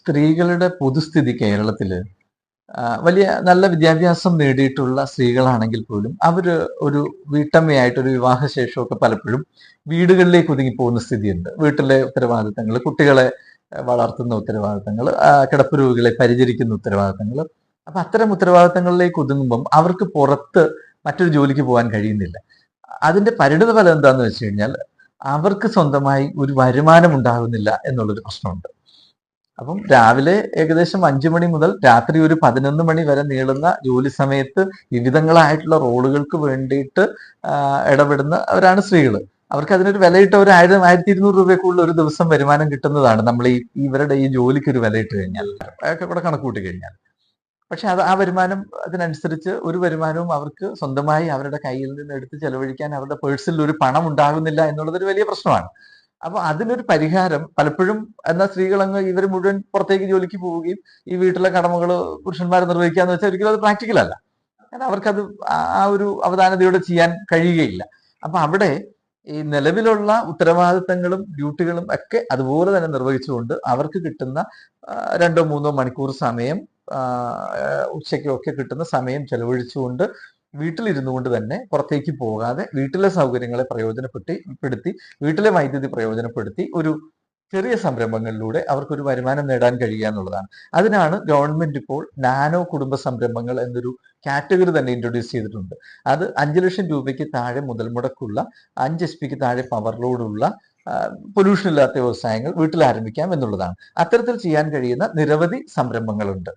സ്ത്രീകളുടെ പൊതുസ്ഥിതി കേരളത്തില് വലിയ നല്ല വിദ്യാഭ്യാസം നേടിയിട്ടുള്ള സ്ത്രീകളാണെങ്കിൽ പോലും അവര് ഒരു വീട്ടമ്മയായിട്ട് ഒരു വിവാഹശേഷമൊക്കെ പലപ്പോഴും വീടുകളിലേക്ക് ഒതുങ്ങിപ്പോകുന്ന സ്ഥിതിയുണ്ട്. വീട്ടിലെ ഉത്തരവാദിത്തങ്ങൾ, കുട്ടികളെ വളർത്തുന്ന ഉത്തരവാദിത്തങ്ങൾ, കിടപ്പ് രോഗികളെ പരിചരിക്കുന്ന ഉത്തരവാദിത്തങ്ങൾ. അപ്പൊ അത്തരം ഉത്തരവാദിത്തങ്ങളിലേക്ക് ഒതുങ്ങുമ്പം അവർക്ക് പുറത്ത് മറ്റൊരു ജോലിക്ക് പോകാൻ കഴിയുന്നില്ല. അതിന്റെ പരിണിത ഫലം എന്താന്ന് വെച്ച് കഴിഞ്ഞാൽ അവർക്ക് സ്വന്തമായി ഒരു വരുമാനം ഉണ്ടാകുന്നില്ല എന്നുള്ളൊരു പ്രശ്നമുണ്ട്. അപ്പം രാവിലെ ഏകദേശം 5 മണി മുതൽ രാത്രി ഒരു 11 മണി വരെ നീളുന്ന ജോലി സമയത്ത് വിവിധങ്ങളായിട്ടുള്ള റോളുകൾക്ക് വേണ്ടിയിട്ട് ഇടപെടുന്നവരാണ് സ്ത്രീകൾ. അവർക്ക് അതിനൊരു വിലയിട്ട ഒരു 1000 1200 രൂപയ്ക്കുള്ള ഒരു ദിവസം വരുമാനം കിട്ടുന്നതാണ് നമ്മൾ ഇവരുടെ ഈ ജോലിക്ക് ഒരു വിലയിട്ട് കഴിഞ്ഞാൽ, ഒക്കെ കൂടെ കണക്ക് കൂട്ടി കഴിഞ്ഞാൽ. പക്ഷെ ആ വരുമാനം അതിനനുസരിച്ച് ഒരു വരുമാനവും അവർക്ക് സ്വന്തമായി അവരുടെ കയ്യിൽ നിന്ന് എടുത്ത് ചെലവഴിക്കാൻ അവരുടെ പേഴ്സിൽ ഒരു പണം ഉണ്ടാകുന്നില്ല എന്നുള്ളത് ഒരു വലിയ പ്രശ്നമാണ്. അപ്പൊ അതിനൊരു പരിഹാരം പലപ്പോഴും എന്നാൽ സ്ത്രീകൾ അങ്ങ് ഇവർ മുഴുവൻ പുറത്തേക്ക് ജോലിക്ക് പോവുകയും ഈ വീട്ടിലെ കടമകൾ പുരുഷന്മാരെ നിർവഹിക്കാന്ന് വെച്ചാൽ ഒരിക്കലും അത് പ്രാക്ടിക്കൽ അല്ല. കാരണം അവർക്കത് ആ ഒരു അവധാനതയോടെ ചെയ്യാൻ കഴിയുകയില്ല. അപ്പൊ അവിടെ ഈ നിലവിലുള്ള ഉത്തരവാദിത്തങ്ങളും ഡ്യൂട്ടികളും ഒക്കെ അതുപോലെ തന്നെ നിർവഹിച്ചുകൊണ്ട് അവർക്ക് കിട്ടുന്ന 2-3 മണിക്കൂർ സമയം, ഉച്ചയ്ക്കൊക്കെ കിട്ടുന്ന സമയം ചെലവഴിച്ചുകൊണ്ട് വീട്ടിലിരുന്നു കൊണ്ട് തന്നെ പുറത്തേക്ക് പോകാതെ വീട്ടിലെ സൗകര്യങ്ങളെ പ്രയോജനപ്പെടുത്തി വീട്ടിലെ വൈദ്യുതി പ്രയോജനപ്പെടുത്തി ഒരു ചെറിയ സംരംഭങ്ങളിലൂടെ അവർക്കൊരു വരുമാനം നേടാൻ കഴിയുക എന്നുള്ളതാണ്. അതിനാണ് ഗവൺമെന്റ് ഇപ്പോൾ നാനോ കുടുംബ സംരംഭങ്ങൾ എന്നൊരു കാറ്റഗറി തന്നെ ഇൻട്രൊഡ്യൂസ് ചെയ്തിട്ടുണ്ട്. അത് 5 ലക്ഷം രൂപയ്ക്ക് താഴെ മുതൽ മുടക്കുള്ള, 5 HP താഴെ പവർ ലോഡുള്ള, പൊല്യൂഷൻ ഇല്ലാത്ത വ്യവസായങ്ങൾ വീട്ടിൽ ആരംഭിക്കാം എന്നുള്ളതാണ്. അത്തരത്തിൽ ചെയ്യാൻ കഴിയുന്ന നിരവധി സംരംഭങ്ങളുണ്ട്.